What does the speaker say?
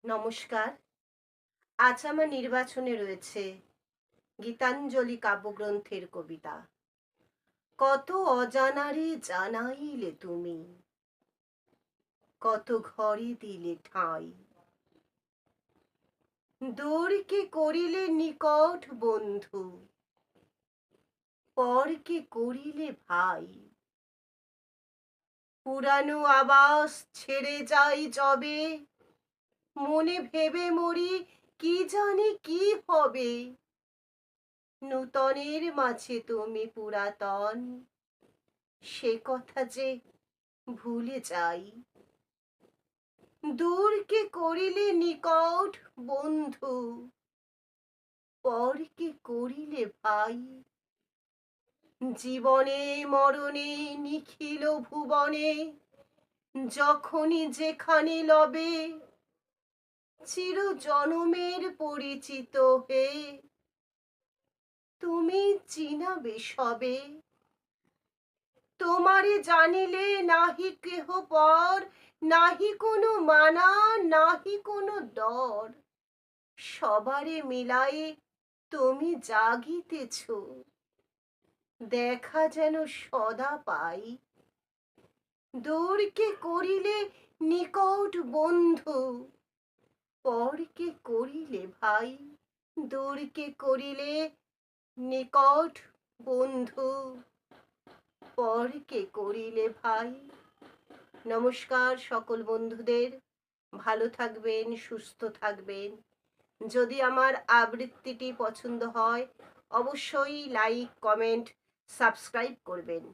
নমস্কার। আজ আমার নির্বাচনে রয়েছে গীতাঞ্জলি কাব্যগ্রন্থের কবিতা। কত অজানারে জানাইলে তুমি, কত ঘরে দিলে ঠাঁই। দূরকে করিলে নিকট বন্ধু, পরকে করিলে ভাই। পুরানো আবাস ছেড়ে যাই যবে, মনে ভেবে মরি কি জানি কি হবে। নূতনের মাঝে তুমি পুরাতন, সে কথা যে ভুলে যাই। দূরকে করিলে নিকট বন্ধু, পরকে করিলে ভাই। জীবনে মরণে নিখিল ভুবনে, যখনই যেখানে লবে, চির জনমের পরিচিত হে তুমি চিনাবে সবে। তোমারে জানিলে নাহি কেহ পর, নাহি কোনো মানা, নাহি কোনো ডর। সবারে মিলাই তুমি জাগিতেছ, দেখা যেন সদা পাই। দূরকে করিলে নিকট বন্ধু, পরকে করিলে ভাই। দূরকে করিলে নিকট বন্ধু, পরকে করিলে ভাই। নমস্কার সকল বন্ধুদের। ভালো থাকবেন, সুস্থ থাকবেন। যদি আমার আবৃত্তিটি পছন্দ হয় অবশ্যই লাইক, কমেন্ট, সাবস্ক্রাইব করবেন।